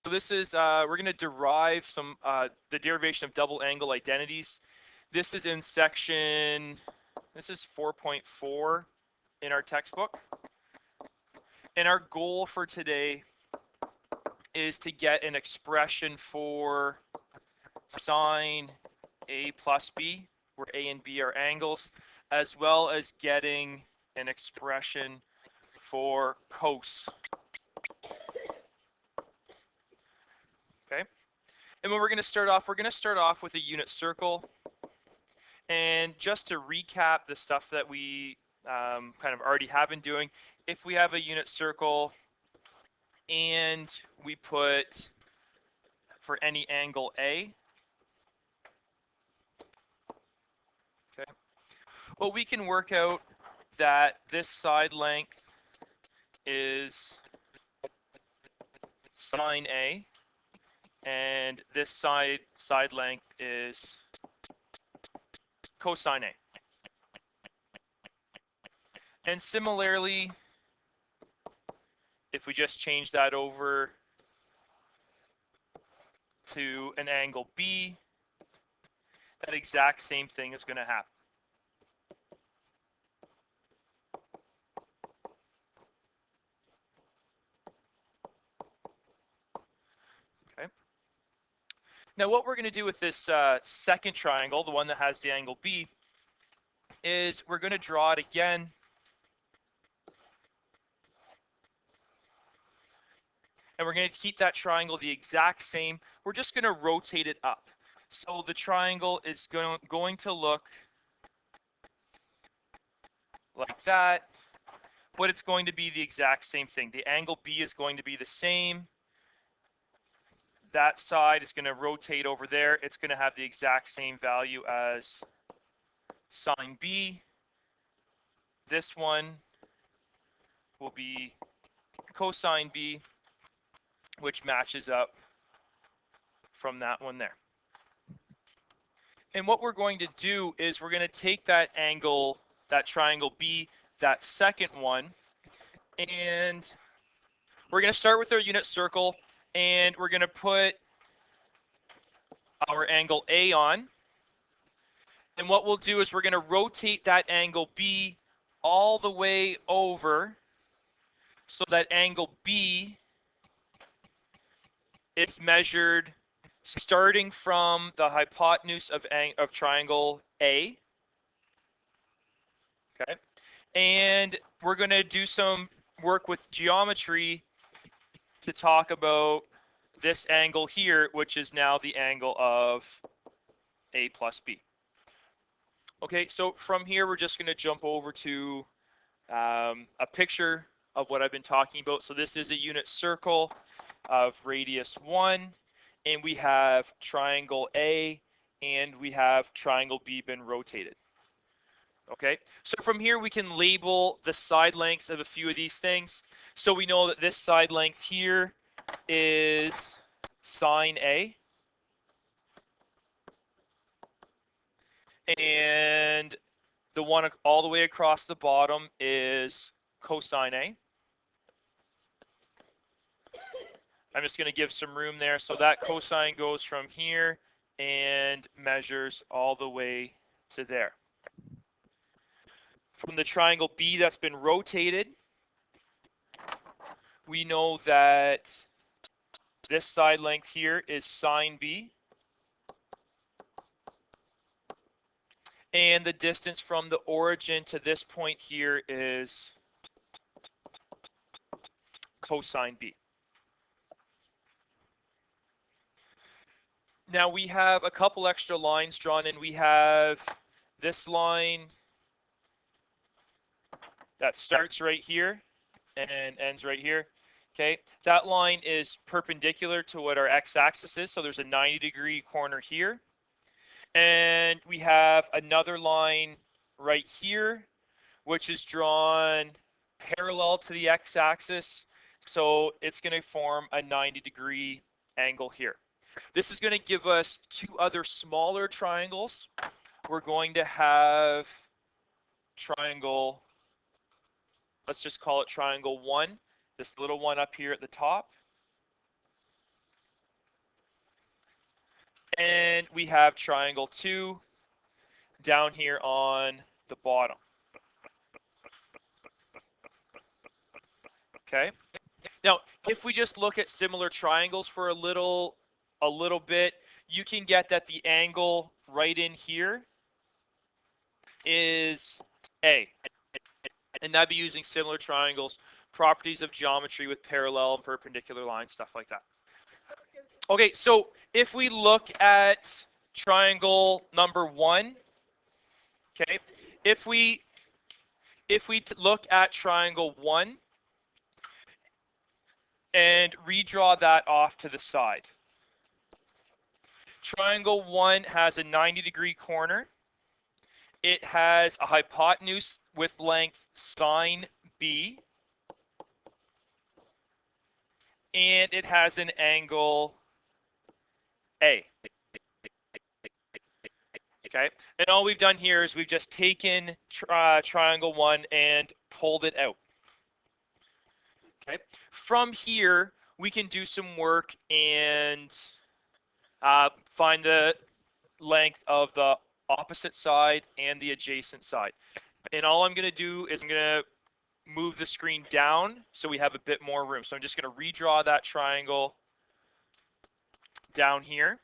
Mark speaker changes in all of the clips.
Speaker 1: this is, we're going to derive some, the derivation of double angle identities. This is in section, this is 4.4 in our textbook. And our goal for today is to get an expression for sine A plus B, where A and B are angles, as well as getting an expression for cos. Okay. And when we're going to start off with a unit circle. And just to recap the stuff that we kind of already have been doing, if we have a unit circle and we put for any angle A, okay, well, we can work out that this side length is sine A, and this side length is cosine A. And similarly, if we just change that over to an angle B, that exact same thing is going to happen. Okay. Now what we're going to do with this second triangle, the one that has the angle B, is we're going to draw it again. And we're going to keep that triangle the exact same. We're just going to rotate it up. So the triangle is going to look like that, but it's going to be the exact same thing. The angle B is going to be the same. That side is going to rotate over there. It's going to have the exact same value as sine B. This one will be cosine B, which matches up from that one there. And what we're going to do is we're going to take that angle, that triangle B, that second one, and we're going to start with our unit circle, and we're going to put our angle A on. And what we'll do is we're going to rotate that angle B all the way over so that angle B is measured starting from the hypotenuse of triangle A. Okay. And we're going to do some work with geometry to talk about this angle here, which is now the angle of A plus B. Okay, so from here, we're just going to jump over to a picture of what I've been talking about. So this is a unit circle of radius 1, and we have triangle A, and we have triangle B been rotated. Okay, so from here we can label the side lengths of a few of these things. So we know that this side length here is sine A. And the one all the way across the bottom is cosine A. I'm just going to give some room there. So that cosine goes from here and measures all the way to there. From the triangle B that's been rotated, we know that this side length here is sine B. And the distance from the origin to this point here is cosine B. Now we have a couple extra lines drawn in. We have this line that starts right here and ends right here. Okay, that line is perpendicular to what our x-axis is, so there's a 90-degree corner here. And we have another line right here, which is drawn parallel to the x-axis. So it's going to form a 90-degree angle here. This is going to give us two other smaller triangles. We're going to have triangle, let's just call it triangle 1, this little one up here at the top. And we have triangle 2 down here on the bottom. Okay. Now, if we just look at similar triangles for a little bit, you can get that the angle right in here is A. And that'd be using similar triangles, properties of geometry with parallel and perpendicular lines, stuff like that. Okay, so if we look at triangle number 1, okay, if we look at triangle 1 and redraw that off to the side. Triangle 1 has a 90-degree corner. It has a hypotenuse with length sine B. And it has an angle A. Okay, and all we've done here is we've just taken triangle 1 and pulled it out. Okay, from here we can do some work and find the length of the opposite side and the adjacent side. And all I'm going to do is I'm going to move the screen down so we have a bit more room. So I'm just going to redraw that triangle down here.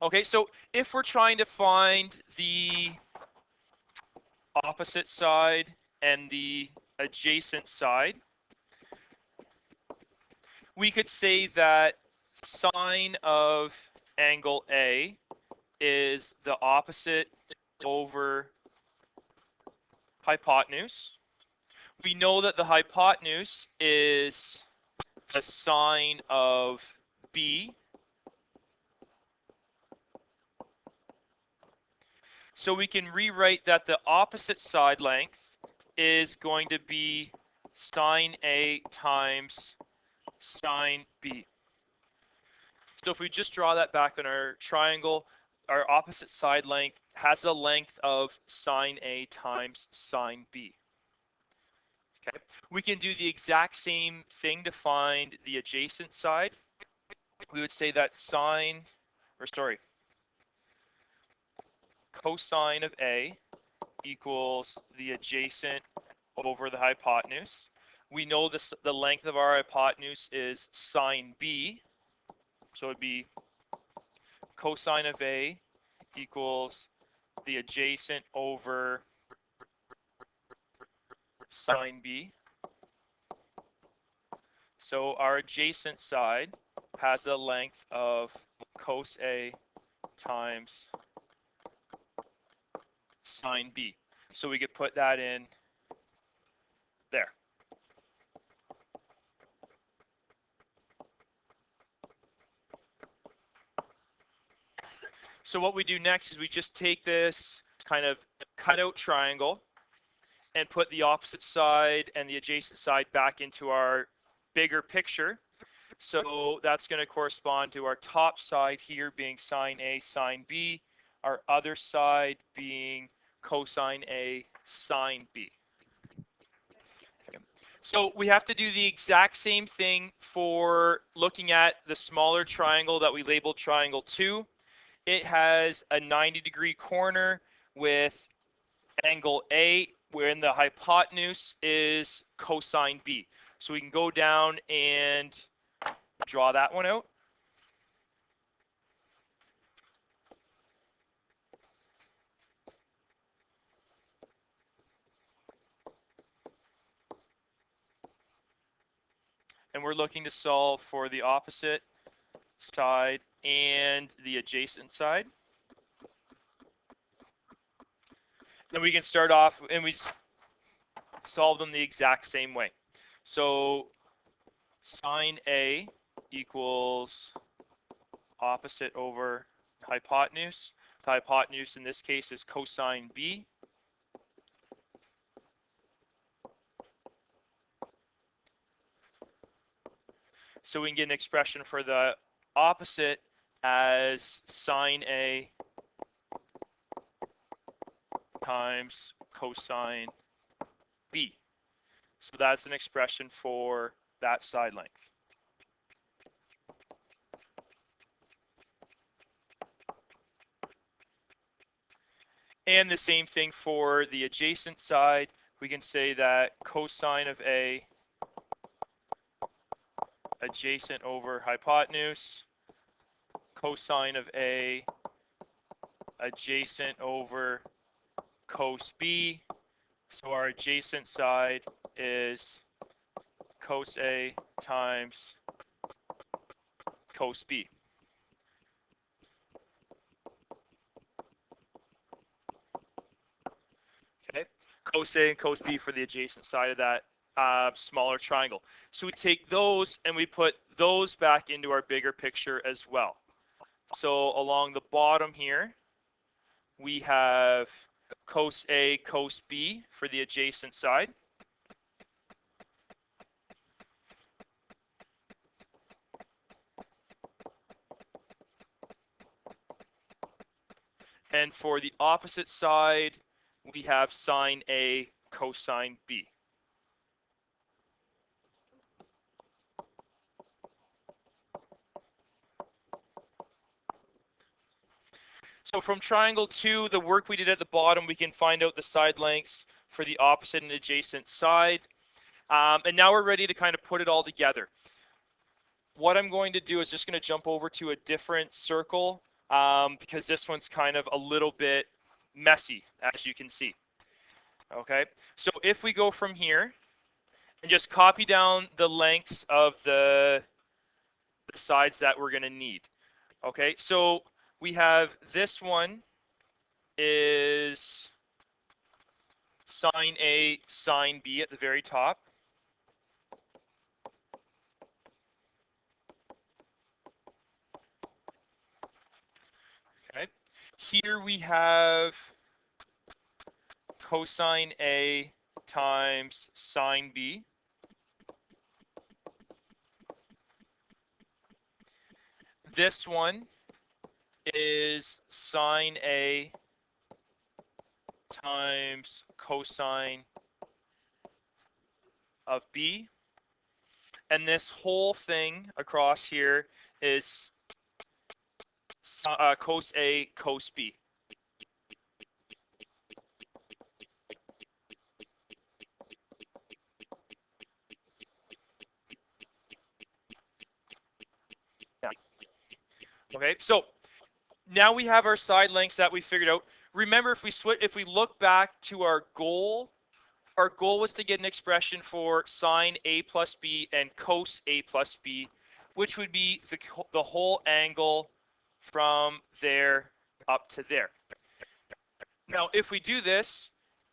Speaker 1: Okay, so if we're trying to find the opposite side and the adjacent side, we could say that sine of angle A is the opposite over hypotenuse. We know that the hypotenuse is the sine of B. So we can rewrite that the opposite side length is going to be sine A times sine B. So if we just draw that back on our triangle, our opposite side length has a length of sine A times sine B. Okay, we can do the exact same thing to find the adjacent side. We would say that cosine of A equals the adjacent over the hypotenuse. We know the length of our hypotenuse is sine B, so it would be cosine of A equals the adjacent over sine B. So our adjacent side has a length of cos A times sine B. So we could put that in there. So what we do next is we just take this kind of cutout triangle and put the opposite side and the adjacent side back into our bigger picture. So that's going to correspond to our top side here being sine A, sine B, our other side being cosine A, sine B. Okay. So we have to do the exact same thing for looking at the smaller triangle that we labeled triangle 2. It has a 90-degree corner with angle A, wherein the hypotenuse is cosine B. So we can go down and draw that one out. And we're looking to solve for the opposite side and the adjacent side. Then we can start off and we solve them the exact same way. So sine A equals opposite over hypotenuse. The hypotenuse in this case is cosine B. So we can get an expression for the opposite as sine A times cosine B. So that's an expression for that side length. And the same thing for the adjacent side. We can say that cosine of A adjacent over hypotenuse, cosine of A adjacent over cos B. So our adjacent side is cos A times cos B. Okay, cos A and cos B for the adjacent side of that smaller triangle. So we take those and we put those back into our bigger picture as well. So along the bottom here, we have cos A, cos B for the adjacent side. And for the opposite side, we have sine A, cosine B. So from triangle 2, the work we did at the bottom, we can find out the side lengths for the opposite and adjacent side. And now we're ready to kind of put it all together. What I'm going to do is just going to jump over to a different circle because this one's kind of a little bit messy, as you can see. Okay, so if we go from here and just copy down the lengths of the sides that we're going to need. Okay, so we have this one is sine A, sine B at the very top. Okay, here we have cosine A times sine B. This one is sine A times cosine of B. And this whole thing across here is cos A, cos B. Okay, so now we have our side lengths that we figured out. Remember, if we look back to our goal was to get an expression for sine A plus B and cos A plus B, which would be the whole angle from there up to there. Now, if we do this,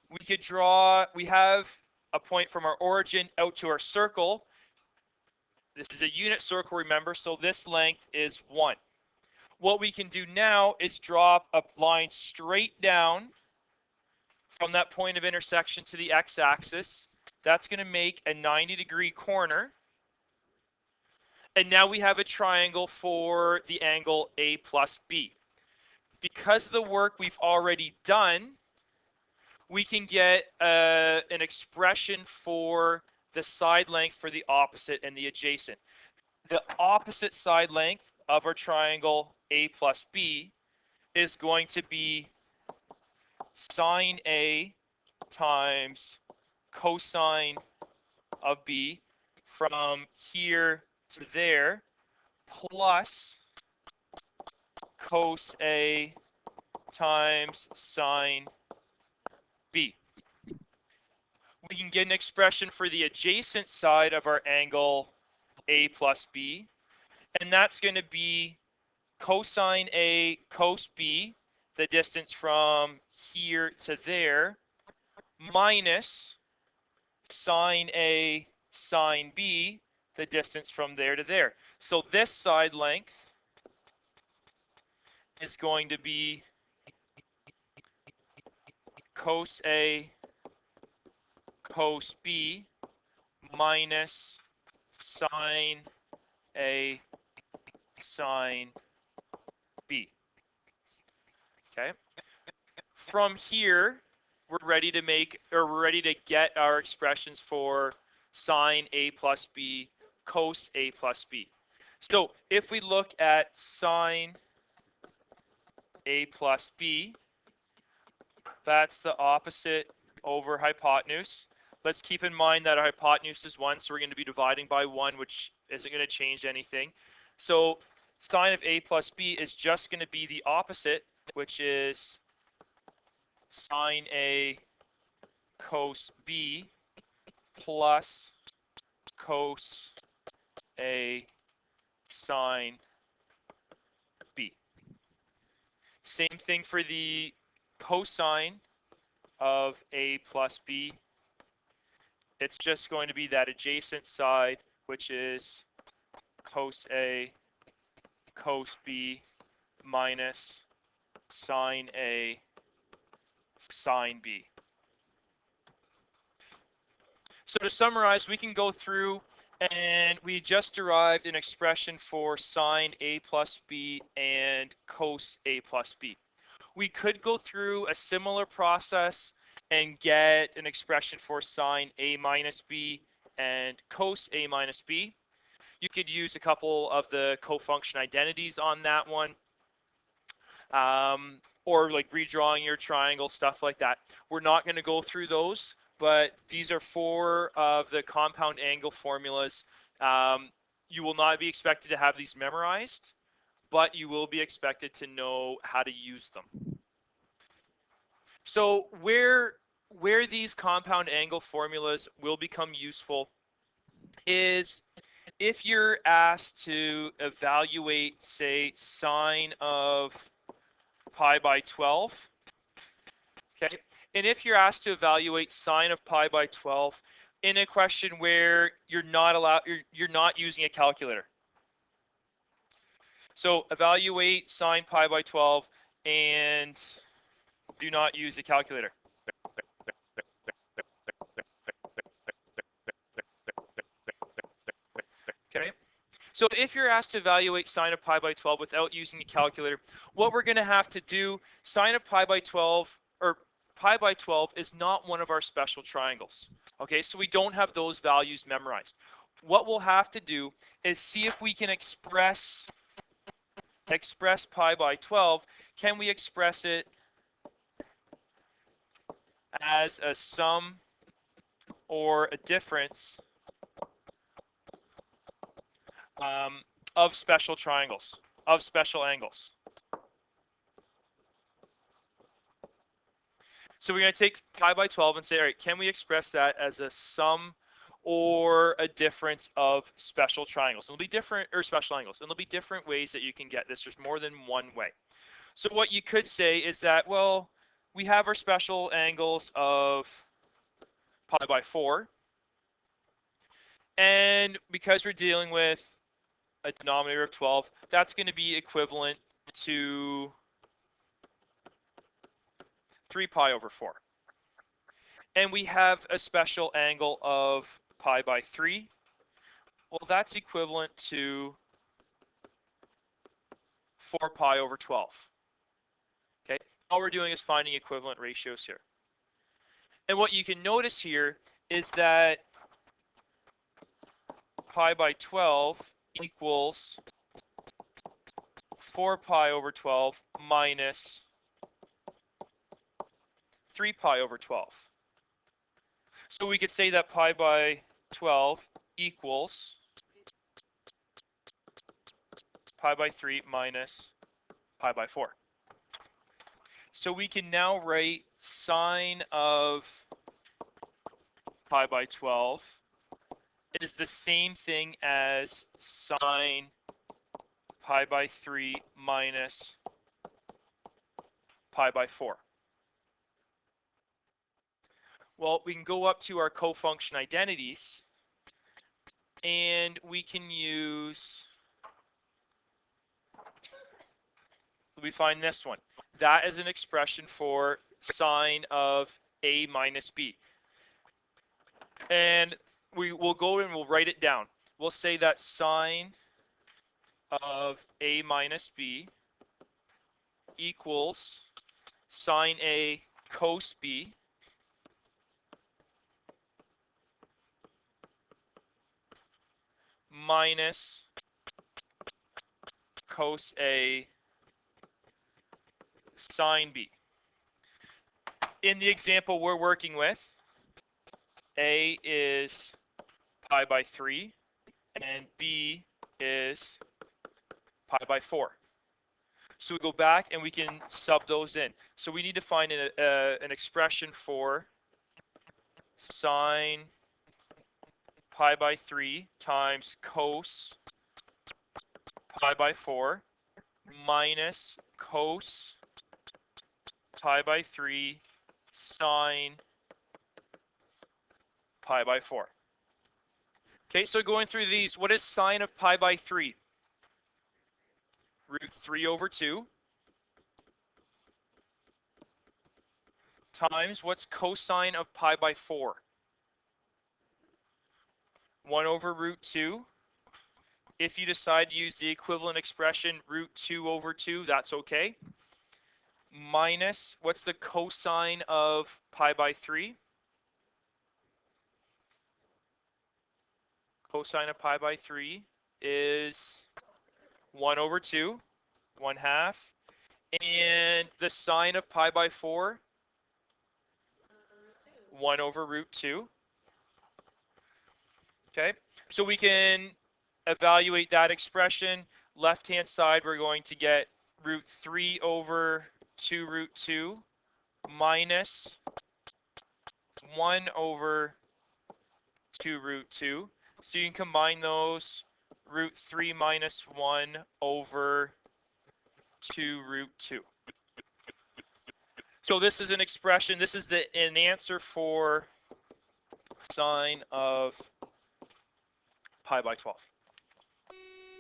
Speaker 1: we have a point from our origin out to our circle. This is a unit circle, remember, so this length is 1. What we can do now is drop a line straight down from that point of intersection to the x-axis. That's going to make a 90-degree corner. And now we have a triangle for the angle A plus B. Because of the work we've already done, we can get an expression for the side length for the opposite and the adjacent. The opposite side length of our triangle A plus B is going to be sine A times cosine of B from here to there, plus cos A times sine B. We can get an expression for the adjacent side of our angle A plus B, and that's going to be cosine A cos B, the distance from here to there, minus sine A sine B, the distance from there to there. So this side length is going to be cos A cos B minus sine A sine B. Okay. From here, we're ready to make, or we're ready to get our expressions for sine A plus B, cos A plus B. So if we look at sine A plus B, that's the opposite over hypotenuse. Let's keep in mind that our hypotenuse is 1, so we're going to be dividing by 1, which isn't going to change anything. So sine of A plus B is just going to be the opposite, which is sine A cos B plus cos A sine B. Same thing for the cosine of A plus B. It's just going to be that adjacent side, which is cos A cos B minus sine A sine B. So to summarize, we can go through and we just derived an expression for sine A plus B and cos A plus B. We could go through a similar process and get an expression for sine A minus B and cos A minus B. You could use a couple of the cofunction identities on that one, or like redrawing your triangle, stuff like that. We're not going to go through those, but these are 4 of the compound angle formulas. You will not be expected to have these memorized, but you will be expected to know how to use them. So where these compound angle formulas will become useful is if you're asked to evaluate, say, sine of pi by 12, okay? And if you're asked to evaluate sine of pi by 12 in a question where you're not using a calculator. So evaluate sine pi by 12 and do not use a calculator. Okay? So if you're asked to evaluate sine of pi by 12 without using a calculator, what we're going to have to do, sine of pi by 12, or pi by 12 is not one of our special triangles. Okay, so we don't have those values memorized. What we'll have to do is see if we can express pi by 12. Can we express it as a sum or a difference of special triangles, of special angles? So we're going to take pi by 12 and say, all right, can we express that as a sum or a difference of special triangles? It'll be different, or special angles, and there'll be different ways that you can get this. There's more than one way. So what you could say is that, well, we have our special angles of pi by 4, and because we're dealing with a denominator of 12, that's going to be equivalent to 3 pi over 4. And we have a special angle of pi by 3. Well, that's equivalent to 4 pi over 12. Okay, all we're doing is finding equivalent ratios here. And what you can notice here is that pi by 12 equals 4 pi over 12 minus 3 pi over 12. So we could say that pi by 12 equals pi by 3 minus pi by 4. So we can now write sine of pi by 12 is the same thing as sine pi by 3 minus pi by 4. Well, we can go up to our cofunction identities, and we can use, we find this one. That is an expression for sine of A minus B. And we will go and we'll write it down. We'll say that sine of A minus B equals sine A cos B minus cos A sine B. In the example we're working with, A is pi by 3 and B is pi by 4. So we go back and we can sub those in. So we need to find an expression for sine pi by 3 times cos pi by 4 minus cos pi by 3 sine pi by 4. Okay, so going through these, what is sine of pi by 3? Root 3 over 2 times what's cosine of pi by 4? 1 over root 2. If you decide to use the equivalent expression root 2 over 2, that's okay. Minus, what's the cosine of pi by 3? Cosine of pi by 3 is 1 over 2, 1/2. And the sine of pi by 4? 1 over root 2. Okay, so we can evaluate that expression. Left-hand side, we're going to get root 3 over 2 root 2 minus 1 over 2 root 2. So you can combine those, root 3 minus 1 over 2 root 2. So this is an expression, this is an answer for sine of pi by 12.